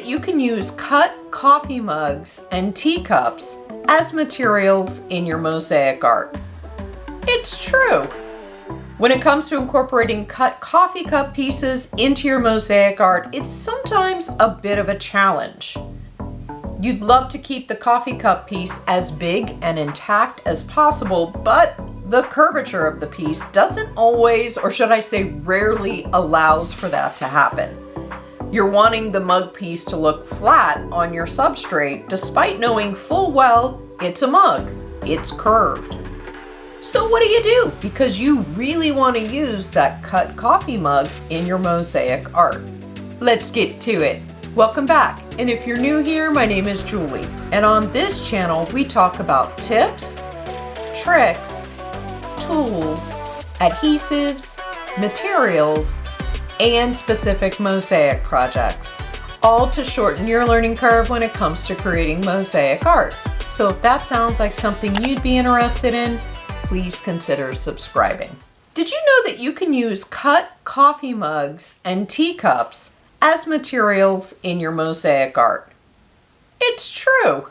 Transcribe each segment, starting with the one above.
you can use cut coffee mugs and teacups as materials in your mosaic art? It's true. When it comes to incorporating cut coffee cup pieces into your mosaic art, it's sometimes a bit of a challenge. You'd love to keep the coffee cup piece as big and intact as possible, but the curvature of the piece doesn't always, or should I say rarely, allows for that to happen. You're wanting the mug piece to look flat on your substrate, despite knowing full well it's a mug, it's curved. So what do? Because you really want to use that cut coffee mug in your mosaic art. Let's get to it. Welcome back, and if you're new here, my name is Julie, and on this channel we talk about tips, tricks, tools, adhesives, materials, and specific mosaic projects, all to shorten your learning curve when it comes to creating mosaic art. So if that sounds like something you'd be interested in, please consider subscribing. Did you know that you can use cut coffee mugs and teacups as materials in your mosaic art? It's true.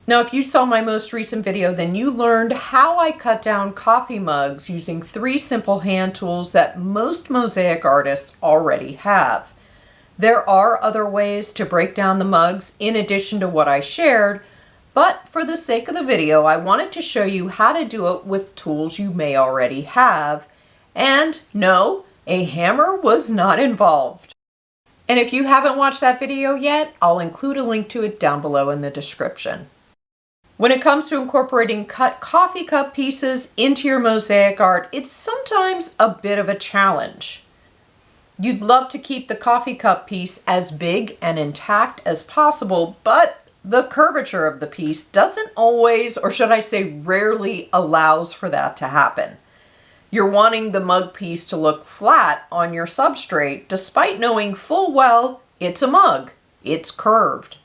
Now, if you saw my most recent video, then you learned how I cut down coffee mugs using 3 simple hand tools that most mosaic artists already have. There are other ways to break down the mugs in addition to what I shared, but for the sake of the video, I wanted to show you how to do it with tools you may already have. And no, a hammer was not involved. And if you haven't watched that video yet, I'll include a link to it down below in the description. When it comes to incorporating cut coffee cup pieces into your mosaic art, it's sometimes a bit of a challenge. You'd love to keep the coffee cup piece as big and intact as possible, but the curvature of the piece doesn't always, or should I say rarely, allows for that to happen. You're wanting the mug piece to look flat on your substrate, despite knowing full well it's a mug, it's curved.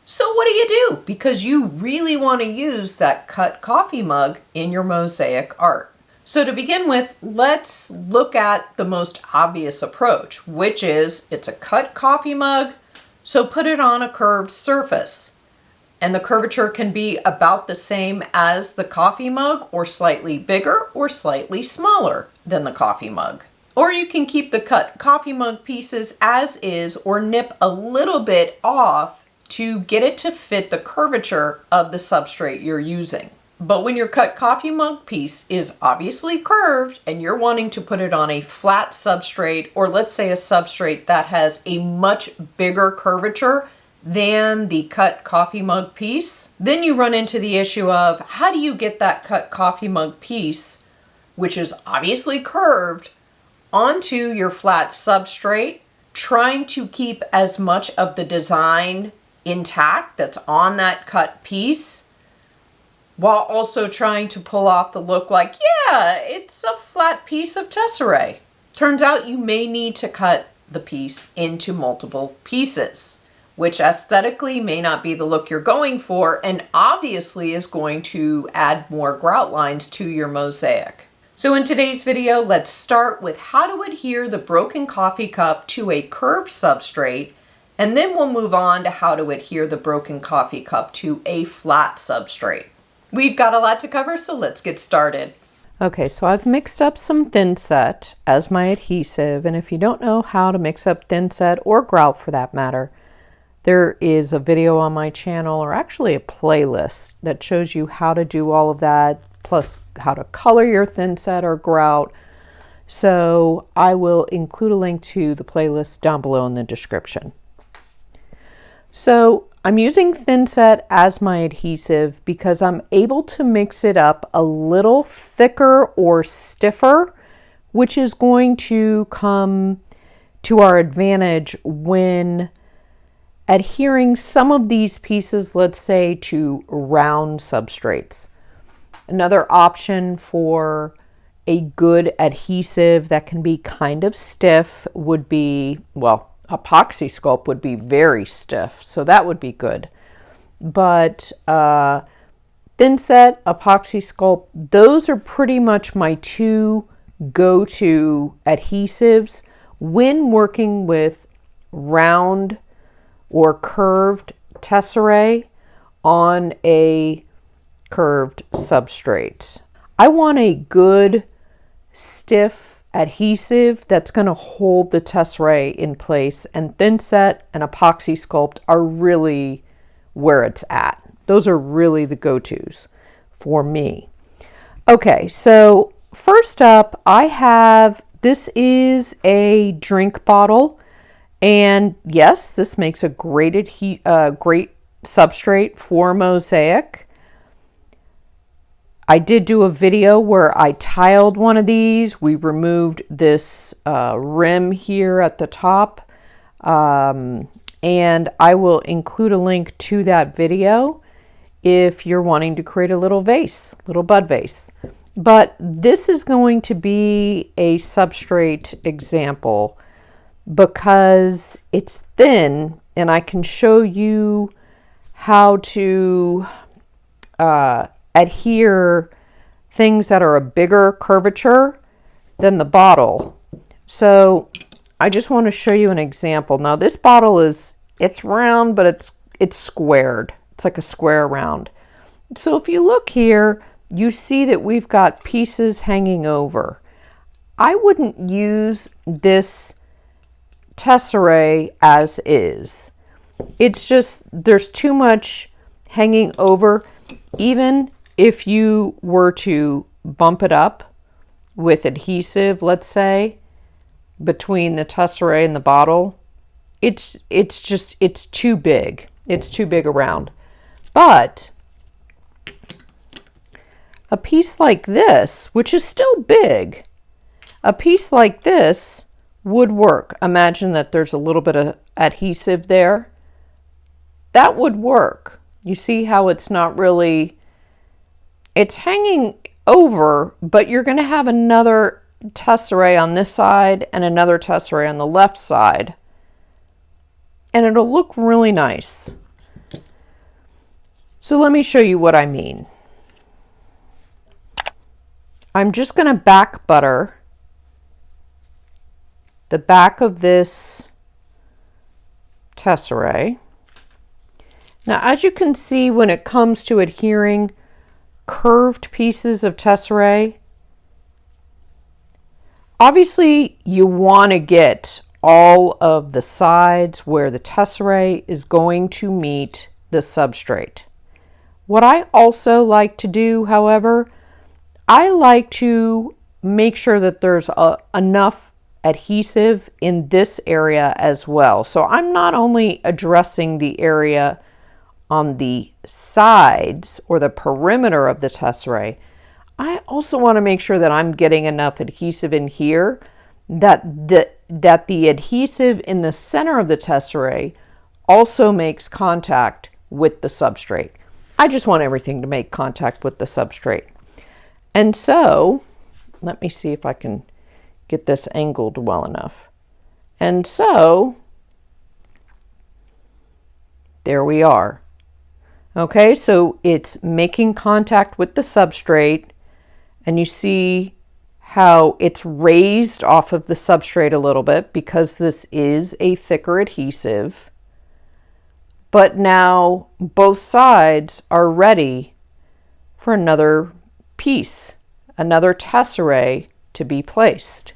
So what do? Because you really want to use that cut coffee mug in your mosaic art. So to begin with, let's look at the most obvious approach, which is it's a cut coffee mug, so put it on a curved surface. And the curvature can be about the same as the coffee mug, or slightly bigger or slightly smaller than the coffee mug. Or you can keep the cut coffee mug pieces as is, or nip a little bit off to get it to fit the curvature of the substrate you're using. But when your cut coffee mug piece is obviously curved and you're wanting to put it on a flat substrate, or let's say a substrate that has a much bigger curvature than the cut coffee mug piece, then you run into the issue of how do you get that cut coffee mug piece, which is obviously curved, onto your flat substrate, trying to keep as much of the design intact that's on that cut piece, while also trying to pull off the look like, yeah, it's a flat piece of tesserae. Turns out you may need to cut the piece into multiple pieces, which aesthetically may not be the look you're going for, and obviously is going to add more grout lines to your mosaic. So in today's video, let's start with how to adhere the broken coffee cup to a curved substrate, and then we'll move on to how to adhere the broken coffee cup to a flat substrate. We've got a lot to cover, so let's get started. Okay, so I've mixed up some thinset as my adhesive, and if you don't know how to mix up thinset or grout for that matter, there is a video on my channel, or actually a playlist, that shows you how to do all of that, plus how to color your thinset or grout. So I will include a link to the playlist down below in the description. So I'm using thinset as my adhesive because I'm able to mix it up a little thicker or stiffer, which is going to come to our advantage when adhering some of these pieces, let's say, to round substrates. Another option for a good adhesive that can be kind of stiff would be, well, epoxy sculpt would be very stiff, so that would be good. But thinset, epoxy sculpt, those are pretty much my 2 go-to adhesives when working with round or curved tesserae on a curved substrate. I want a good, stiff adhesive that's going to hold the tesserae in place, and thinset and epoxy sculpt are really where it's at. Those are really the go-tos for me. Okay, so first up, this is a drink bottle, and yes, this makes a great substrate for mosaic. I did do a video where I tiled one of these. We removed this rim here at the top, and I will include a link to that video if you're wanting to create a little vase, little bud vase. But this is going to be a substrate example because it's thin, and I can show you how to adhere things that are a bigger curvature than the bottle. So I just want to show you an example. Now this bottle it's round, but it's squared. It's like a square round. So if you look here, you see that we've got pieces hanging over. I wouldn't use this tesserae as is. It's just, there's too much hanging over. Even if you were to bump it up with adhesive, let's say, between the tesserae and the bottle, it's too big. It's too big around. But a piece like this, which is still big, a piece like this would work. Imagine that there's a little bit of adhesive there. That would work. You see how it's not really, it's hanging over, but you're going to have another tesserae on this side and another tesserae on the left side. And it'll look really nice. So let me show you what I mean. I'm just going to back butter the back of this tesserae. Now, as you can see, when it comes to adhering curved pieces of tesserae, obviously you want to get all of the sides where the tesserae is going to meet the substrate. What I also like to do, however, I like to make sure that there's enough adhesive in this area as well. So I'm not only addressing the area on the sides or the perimeter of the tesserae, I also want to make sure that I'm getting enough adhesive in here that the adhesive in the center of the tesserae also makes contact with the substrate. I just want everything to make contact with the substrate. And so, let me see if I can get this angled well enough. And so, there we are. Okay, so it's making contact with the substrate, and you see how it's raised off of the substrate a little bit because this is a thicker adhesive. But now both sides are ready for another piece, another tesserae to be placed.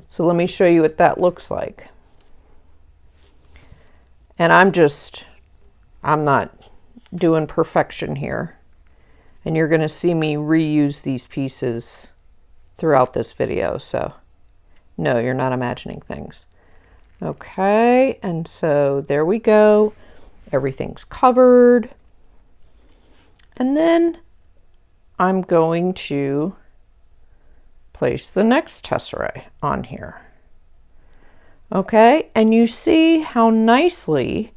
So let me show you what that looks like. And I'm not doing perfection here. And you're going to see me reuse these pieces throughout this video. So no, you're not imagining things. Okay, and so there we go. Everything's covered. And then I'm going to place the next tesserae on here. Okay, and you see how nicely,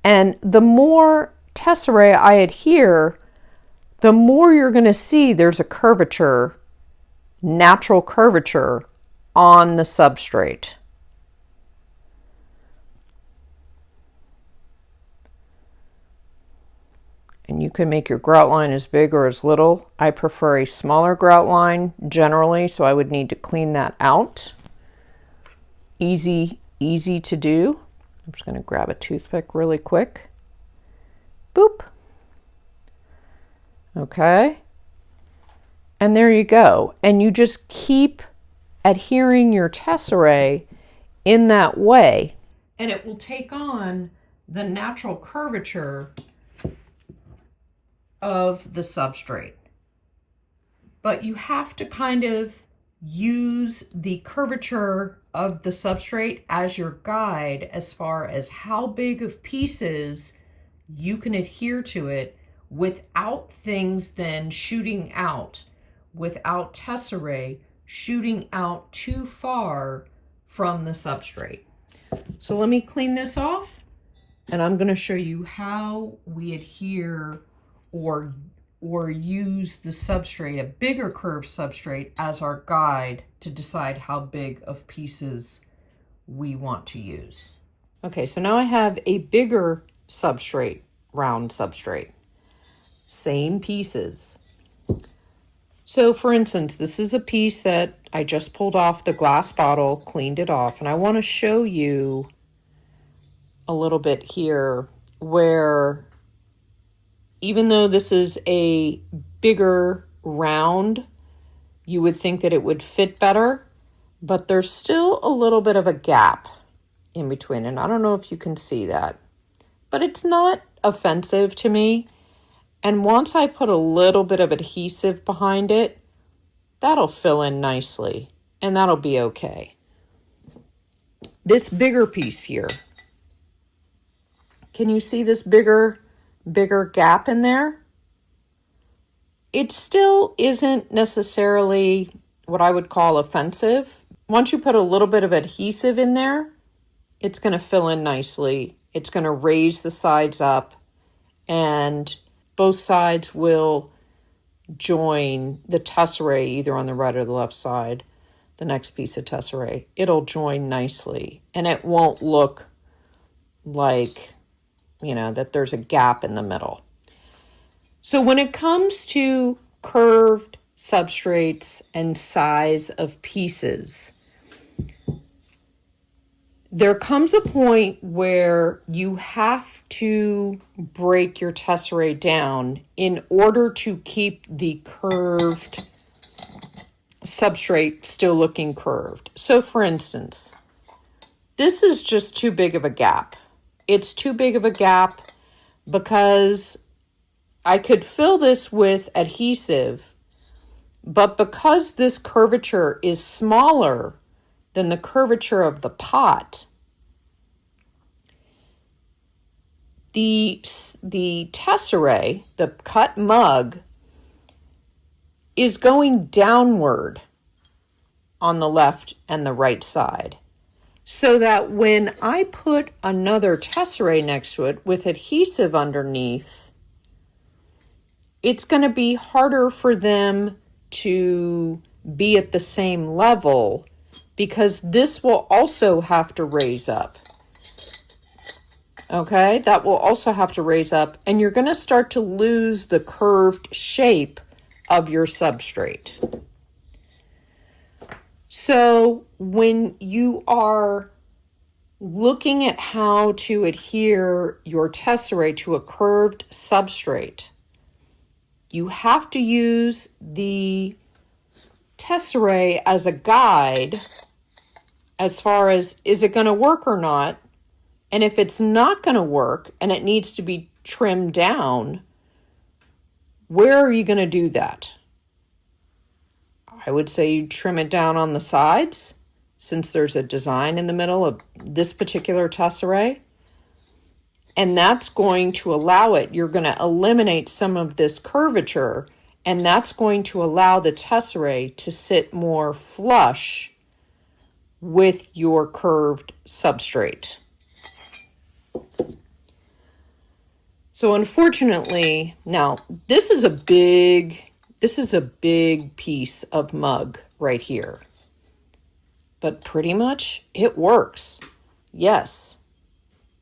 and the more tesserae I adhere, the more you're going to see there's a curvature, natural curvature on the substrate. And you can make your grout line as big or as little. I prefer a smaller grout line generally, so I would need to clean that out. Easy to do. I'm just going to grab a toothpick really quick. Boop. Okay. And there you go. And you just keep adhering your tesserae in that way. And it will take on the natural curvature of the substrate. But you have to kind of use the curvature of the substrate as your guide as far as how big of pieces you can adhere to it without things then shooting out, without tesserae shooting out too far from the substrate. So let me clean this off, and I'm going to show you how we adhere or use the substrate, a bigger curved substrate, as our guide to decide how big of pieces we want to use. Okay, so now I have a bigger substrate, round substrate. Same pieces. So for instance, this is a piece that I just pulled off the glass bottle, cleaned it off, and I want to show you a little bit here where even though this is a bigger round, you would think that it would fit better, but there's still a little bit of a gap in between, and I don't know if you can see that, but it's not offensive to me. And once I put a little bit of adhesive behind it, that'll fill in nicely, and that'll be okay. This bigger piece here, can you see this bigger gap in there? It still isn't necessarily what I would call offensive. Once you put a little bit of adhesive in there, it's going to fill in nicely. It's going to raise the sides up, and both sides will join the tesserae either on the right or the left side. The next piece of tesserae, it'll join nicely, and it won't look like, you know, that there's a gap in the middle. So when it comes to curved substrates and size of pieces, there comes a point where you have to break your tesserae down in order to keep the curved substrate still looking curved. So for instance, this is just too big of a gap. It's too big of a gap because I could fill this with adhesive, but because this curvature is smaller than the curvature of the pot, the tesserae, the cut mug, is going downward on the left and the right side. So that when I put another tesserae next to it with adhesive underneath, it's going to be harder for them to be at the same level because this will also have to raise up. Okay, that will also have to raise up, and you're going to start to lose the curved shape of your substrate. So when you are looking at how to adhere your tesserae to a curved substrate, you have to use the tesserae as a guide as far as, is it going to work or not? And if it's not going to work and it needs to be trimmed down, where are you going to do that? I would say you trim it down on the sides, since there's a design in the middle of this particular tesserae. And that's going to allow it, you're going to eliminate some of this curvature, and that's going to allow the tesserae to sit more flush with your curved substrate. So unfortunately, now this is a big piece of mug right here. But pretty much it works. Yes,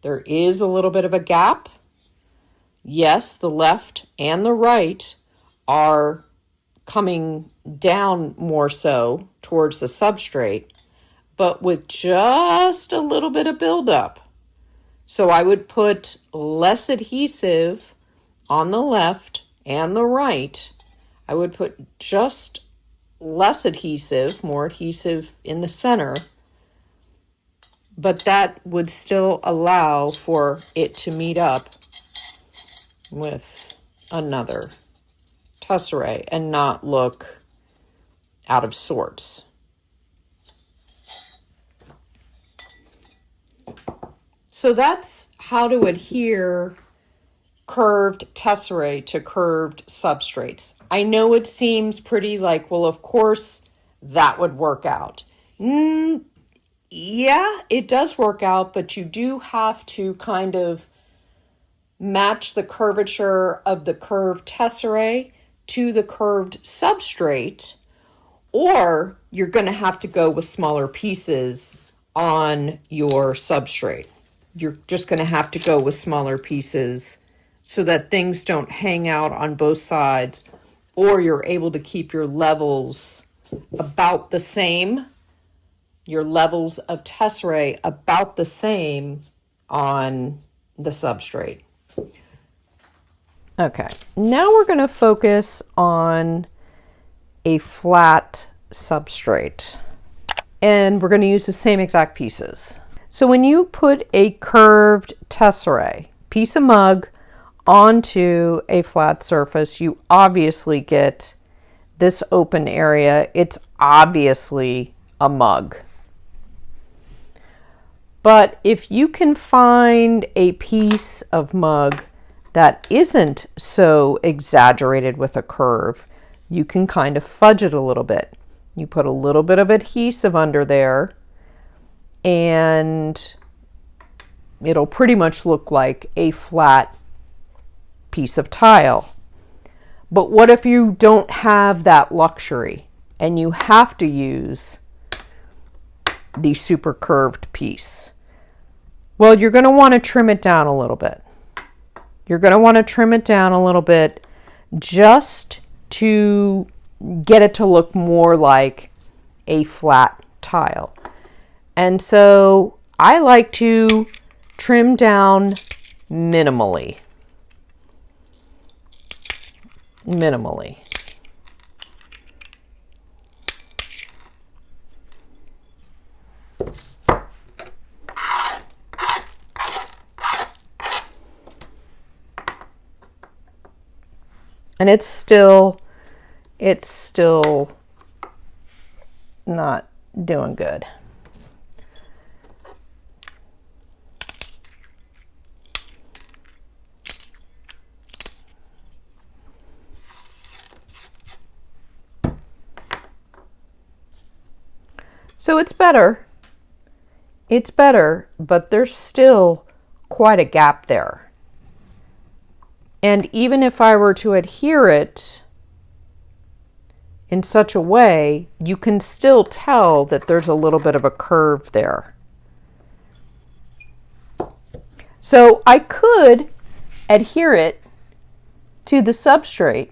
there is a little bit of a gap. Yes, the left and the right are coming down more so towards the substrate, but with just a little bit of buildup. So I would put less adhesive on the left and the right. I would put just less adhesive, more adhesive in the center, but that would still allow for it to meet up with another tesserae and not look out of sorts. So that's how to adhere curved tesserae to curved substrates. I know it seems pretty like, well, of course that would work out. Yeah, it does work out, but you do have to kind of match the curvature of the curved tesserae to the curved substrate, or you're going to have to go with smaller pieces on your substrate. You're just going to have to go with smaller pieces so that things don't hang out on both sides, or you're able to keep your levels about the same, your levels of tesserae about the same on the substrate. Okay, now we're going to focus on a flat substrate, and we're going to use the same exact pieces. So when you put a curved tesserae, piece of mug, onto a flat surface, you obviously get this open area. It's obviously a mug. But if you can find a piece of mug that isn't so exaggerated with a curve, you can kind of fudge it a little bit. You put a little bit of adhesive under there, and it'll pretty much look like a flat piece of tile. But what if you don't have that luxury and you have to use the super curved piece? Well, you're going to want to trim it down a little bit. You're going to want to trim it down a little bit just to get it to look more like a flat tile. And so I like to trim down minimally. And it's still not doing good. So it's better, but there's still quite a gap there. And even if I were to adhere it in such a way, you can still tell that there's a little bit of a curve there. So I could adhere it to the substrate,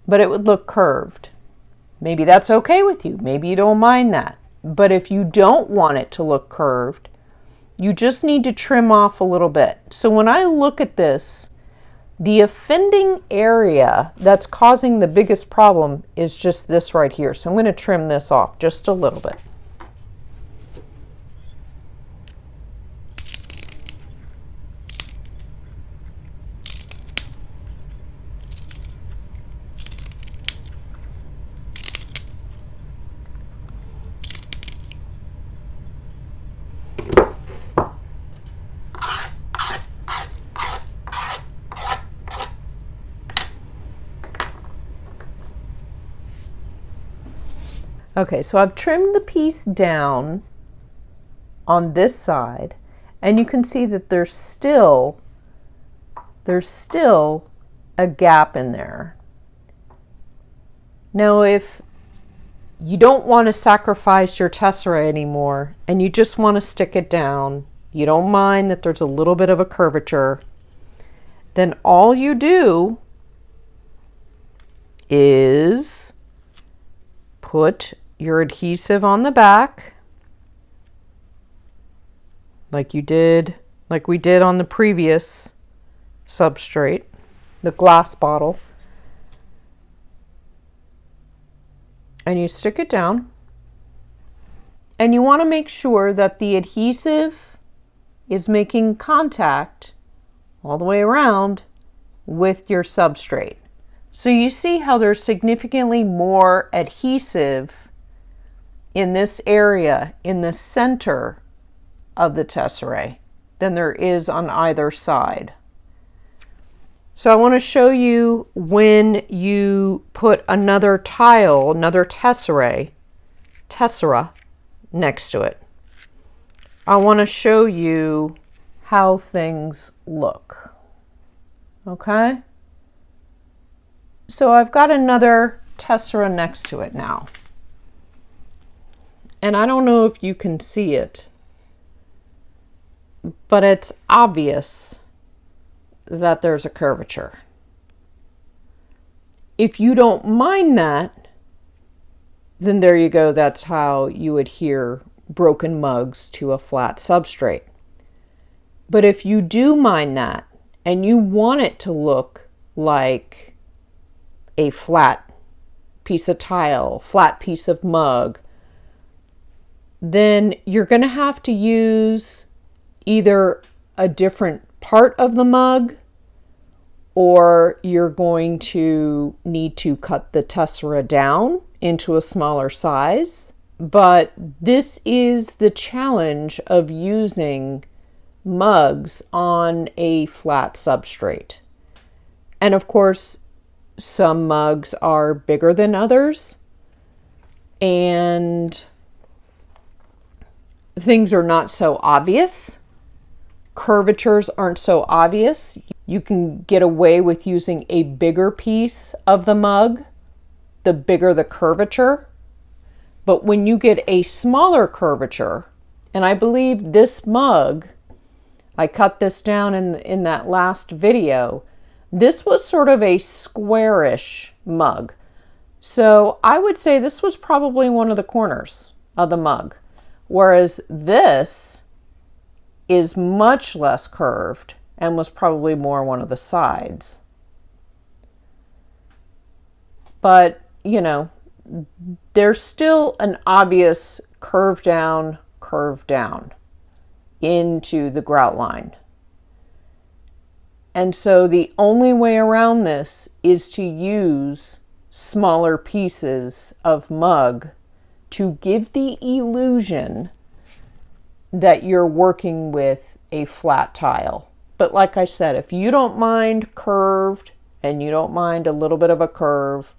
but it would look curved. Maybe that's okay with you. Maybe you don't mind that. But if you don't want it to look curved, you just need to trim off a little bit. So when I look at this, the offending area that's causing the biggest problem is just this right here. So I'm going to trim this off just a little bit. Okay, so I've trimmed the piece down on this side, and you can see that there's still a gap in there. Now, if you don't want to sacrifice your tesserae anymore and you just want to stick it down, you don't mind that there's a little bit of a curvature, then all you do is put your adhesive on the back, like we did on the previous substrate, the glass bottle, and you stick it down, and you want to make sure that the adhesive is making contact all the way around with your substrate. So you see how there's significantly more adhesive in this area, in the center of the tesserae, than there is on either side. So I want to show you when you put another tile, another tessera next to it. I want to show you how things look. Okay? So I've got another tessera next to it now. And I don't know if you can see it, but it's obvious that there's a curvature. If you don't mind that, then there you go. That's how you adhere broken mugs to a flat substrate. But if you do mind that, and you want it to look like a flat piece of tile, flat piece of mug, then you're going to have to use either a different part of the mug, or you're going to need to cut the tessera down into a smaller size. But this is the challenge of using mugs on a flat substrate. And of course, some mugs are bigger than others, and things are not so obvious. Curvatures aren't so obvious. You can get away with using a bigger piece of the mug, the bigger the curvature. But when you get a smaller curvature, and I believe this mug, I cut this down in that last video, this was sort of a squarish mug. So I would say this was probably one of the corners of the mug, whereas this is much less curved and was probably more one of the sides. But, you know, there's still an obvious curve down into the grout line. And so the only way around this is to use smaller pieces of mug to give the illusion that you're working with a flat tile. But like I said, if you don't mind curved and you don't mind a little bit of a curve,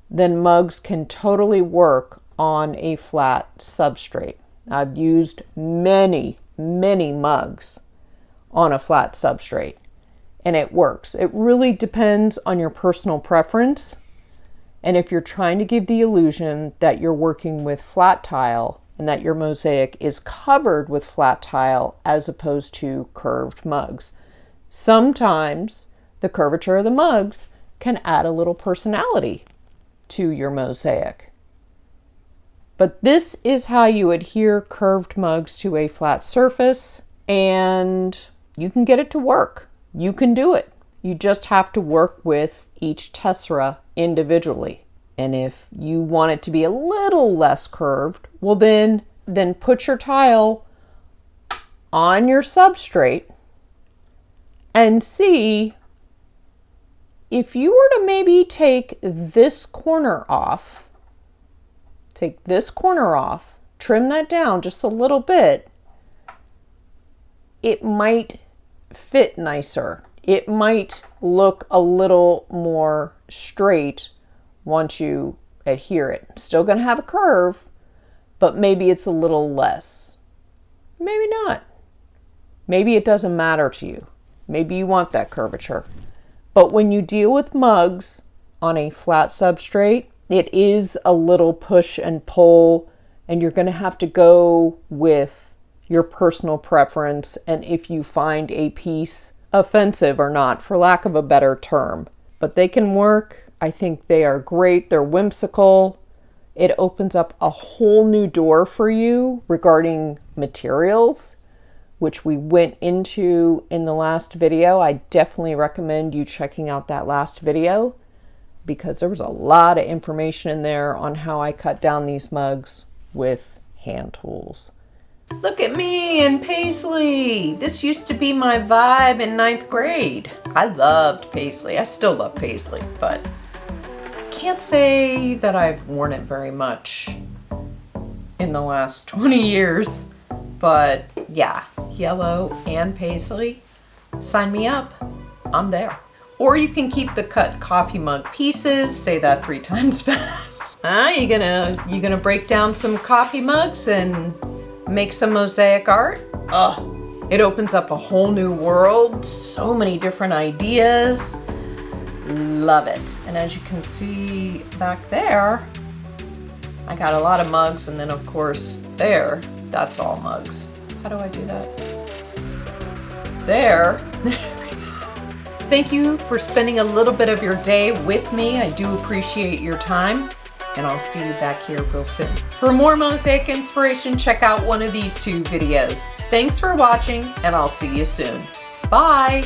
then mugs can totally work on a flat substrate. I've used many mugs on a flat substrate, and it works. It really depends on your personal preference. And if you're trying to give the illusion that you're working with flat tile and that your mosaic is covered with flat tile as opposed to curved mugs, sometimes the curvature of the mugs can add a little personality to your mosaic. But this is how you adhere curved mugs to a flat surface, and you can get it to work. You can do it. You just have to work with each tessera individually. And if you want it to be a little less curved, well then put your tile on your substrate and see if you were to maybe take this corner off, trim that down just a little bit, it might fit nicer. It might look a little more straight once you adhere it. Still going to have a curve, but maybe it's a little less. Maybe not. Maybe it doesn't matter to you. Maybe you want that curvature. But when you deal with mugs on a flat substrate, it is a little push and pull, and you're going to have to go with your personal preference and if you find a piece offensive or not, for lack of a better term. But they can work. I think they are great. They're whimsical. It opens up a whole new door for you regarding materials, which we went into in the last video. I definitely recommend you checking out that last video because there was a lot of information in there on how I cut down these mugs with hand tools. Look at me and paisley. This used to be my vibe in 9th grade. I loved paisley. I still love paisley, but I can't say that I've worn it very much in the last 20 years. But yeah, yellow and paisley, sign me up. I'm there. Or you can keep the cut coffee mug pieces. Say that 3 times fast. You gonna break down some coffee mugs and make some mosaic art? It opens up a whole new world. So many different ideas. Love it. And as you can see back there, I got a lot of mugs, and then of course there, that's all mugs. How do I do that? There. Thank you for spending a little bit of your day with me. I do appreciate your time, and I'll see you back here real soon. For more mosaic inspiration, check out one of these 2 videos. Thanks for watching, and I'll see you soon. Bye.